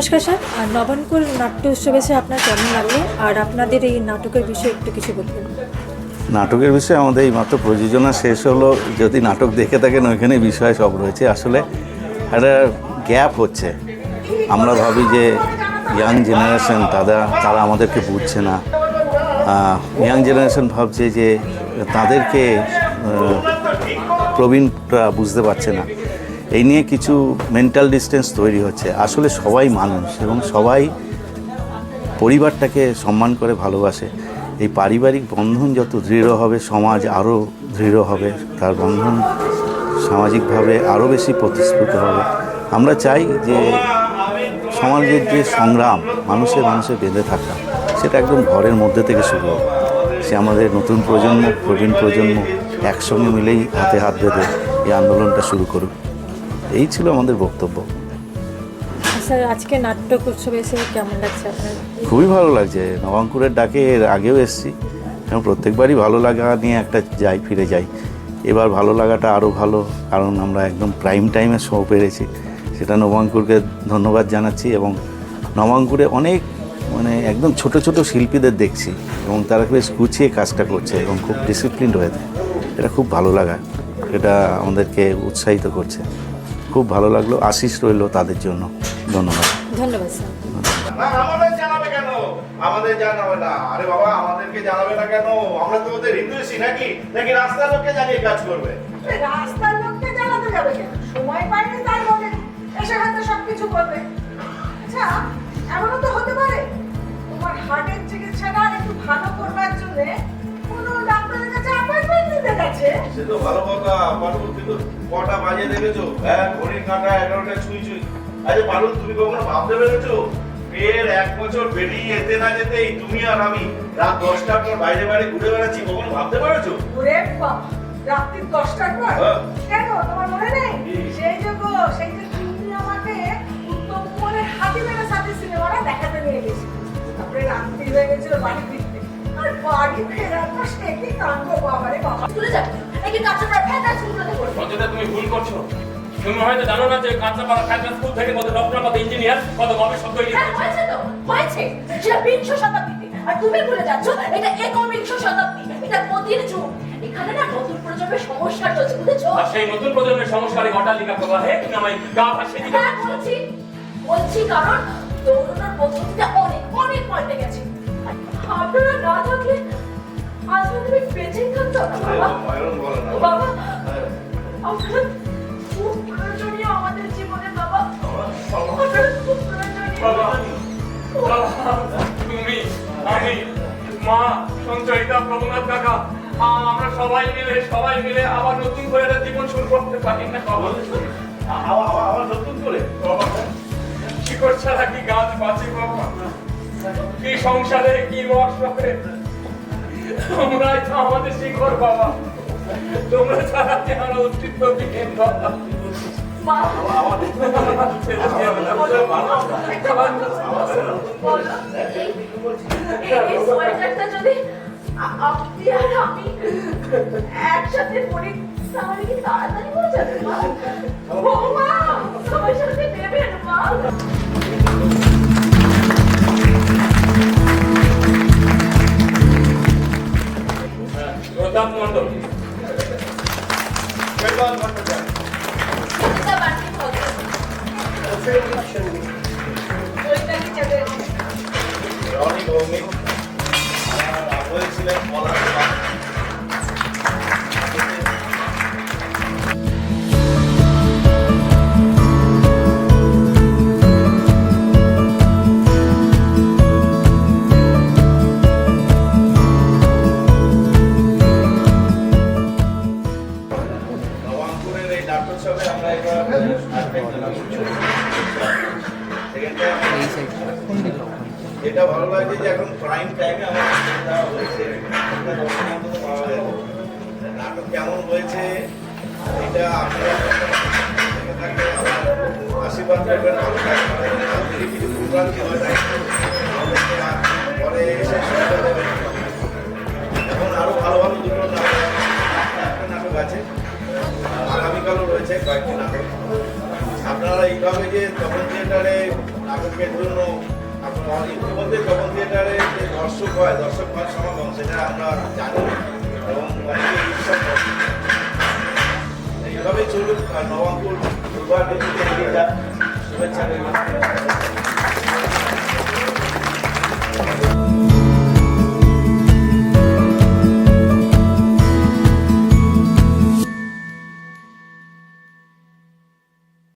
নমস্কার স্যার, আর নবাঙ্কুর নাট্য উৎসবে এসে আপনার কেমন লাগলো আর আপনাদের এই নাটকের বিষয়ে একটু কিছু বলবেন। নাটকের বিষয়ে আমাদের এইমাত্র প্রযোজনা শেষ হলো। যদি নাটক দেখে থাকেন ওইখানে বিষয় সব রয়েছে। আসলে একটা গ্যাপ হচ্ছে। আমরা ভাবি যে ইয়াং জেনারেশন তারা আমাদেরকে বুঝছে না। ইয়াং জেনারেশন ভাবছে যে তাদেরকে প্রবীণরা বুঝতে পারছে না। এই নিয়ে কিছু মেন্টাল ডিস্টেন্স তৈরি হচ্ছে। আসলে সবাই মানুষ এবং সবাই পরিবারটাকে সম্মান করে ভালোবাসে। এই পারিবারিক বন্ধন যত দৃঢ় হবে, সমাজ আরও দৃঢ় হবে, তার বন্ধন সামাজিকভাবে আরও বেশি প্রতিষ্ঠিত হবে। আমরা চাই যে সমাজের যে সংগ্রাম, মানুষে বেঁধে থাকা, সেটা একদম ঘরের মধ্যে থেকে শুরু হবে। সে আমাদের নতুন প্রজন্ম, প্রবীণ প্রজন্ম একসঙ্গে মিলেই হাতে হাত বেঁধে এই আন্দোলনটা শুরু করুক। এই ছিল আমাদের বক্তব্য। স্যার, আজকে নাট্যক উৎসবে এসে কেমন লাগছে আপনার? খুবই ভালো লাগছে। নবাঙ্কুরের ডাকে এর আগেও এসেছি এবং প্রত্যেকবারই ভালো লাগা নিয়ে একটা ফিরে যাই। এবার ভালো লাগাটা আরও ভালো, কারণ আমরা একদম প্রাইম টাইমে শো পেরেছি। সেটা নবাঙ্কুরকে ধন্যবাদ জানাচ্ছি। এবং নবাঙ্কুরে অনেক একদম ছোট ছোট শিল্পীদের দেখছি এবং তারা বেশ গুছিয়ে কাজটা করছে এবং খুব ডিসিপ্লিনড হয়ে থাকে। এটা খুব ভালো লাগা, এটা আমাদেরকে উৎসাহিত করছে। খুব ভালো লাগলো। আশিস রইল তাদের জন্য। ধন্যবাদ। ধন্যবাদ স্যার। আমাদের জানাবে কেন? আমাদের জানাবে না। আরে বাবা, আমাদেরকে জানাবে না কেন? আমরা তো ওদের হিন্দুইছি নাকি রাস্তার লোককে জানিয়ে কাজ করবে? রাস্তার লোককে জানাতে যাবে কেন? সময় পাইনি তাই বলে এসে হয়তো সবকিছু করবে। আচ্ছা, এমনও তো হতে পারে তোমার হার্টের চিকিৎসাটা একটু ভালো করবার জন্য কোনো ডাক্তারের কাছে অ্যাপয়েন্টমেন্ট নিতে গেছে। সে তো ভালো কথা। পারুল, কিন্তু কটা বাজে দেখেছো? হ্যাঁ, ঘড়ির কাঁটা 11টা ছুঁই। আরে পারুল, তুমি কখনো ভাবতে পেরেছো বিয়ের 1 বছর পেরিয়ে যেতে না যেতেই তুমি আর আমি রাত 10টার পর বাইরে ঘুরে বেড়াচ্ছি? কখনো ভাবতে পেরেছো? ওরে বাবা, রাত্রি 10টার পর? কেন, তোমার মনে নেই? সেই যে তুমি আমাকে উত্তম কুমারের হাতি মেরে সাথে সিনেমাটা দেখাতে নিয়ে গেছি। তারপরে রাত্রি হয়ে গেছিল বাড়ি ফিরতে। আর বাড়ি ফেরার পর সে কি কাণ্ড! বাবারে বাবা, তুলে যাবে নাকি কাঁচাপাড়া ফেটা শুনতে করবে? সঞ্জিতা, তুমি ভুল করছো। তুমি হয়তো জানো না যে কাঁচাপাড়া ফেটা স্কুল থেকে কত ডক্টর, কত ইঞ্জিনিয়ার, কত গবেষক তৈরি হয়েছে। তো হয়েছে, সেটা 20 শতাব্দীতে। আর তুমি ভুলে যাচ্ছ এটা 21 শতাব্দী, এটা মোদির যুগ। এখানে না নতুন প্রজন্মের সংস্কার চলছে, বুঝেছো? আর সেই নতুন প্রজন্মের সংস্কারে অট্টালিকা প্রবাহে তুমি আমায় গা ভাসিয়ে দিতে। হ্যাঁ, বলছি কারণ দৌড়ানোর পদ্ধতিটা অনেক পাল্টে গেছে। আপনারা না থাকলে আজ তুমি বেঁচে থাকতো না বাবা। আপনারা খুব প্রয়োজনীয় আমাদের জীবনে বাবা। আপনারা খুব প্রয়োজনীয়। তুমি, আমি, মা, সঞ্চয়িতা, প্রভুনাথ কাকা, আমরা সবাই মিলে আবার নতুন করে একটা জীবন শুরু করতে পারি না বাবা? আবার নতুন করে শিকড় ছাড়া কি গাছ বাঁচে বাবা? কি সংসারে, কি মশারে, তোমরাই তো আমাদের শিকড় বাবা। তোমরা ছাড়া কি আমার অস্তিত্ব বিহীন বাবা। যদি আপনি আর আমি একসাথে পড়ি তাহলে কি তাড়াতাড়ি হয়ে যাবে? মা, সবার সাথে নেবেন মা। প্রতাপ মণ্ডল, অনেক ভৌমিক বলছিলেন বলার নবাঙ্কুরের এই নাট্যোৎসবে আমরা এটা ভালো লাগছে যে এখন প্রাইম টাইমে আমাদের দেওয়া হয়েছে। নাটক কেমন হয়েছে এটা আপনারা আশীর্বাদ করবেন। কিছু ভুলভ্রান্তি হয়ে থাকে পরে এসে সুবিধা দেবেন। এখন আরো ভালো দুটো নাটক আছে, আগামীকালও রয়েছে কয়েকটি নাটক। আপনারা এইভাবে যে তখন থিয়েটারে নাটকের ইতিমধ্যে যখন থিয়েটারে যে দর্শক হয় সমাগম সেটা আমরা জানি এবং অনেকে ইচ্ছা করে। এইভাবে চলুক আর নবাঙ্কুর দুর্বার এগিয়ে যাক, শুভেচ্ছা রইল।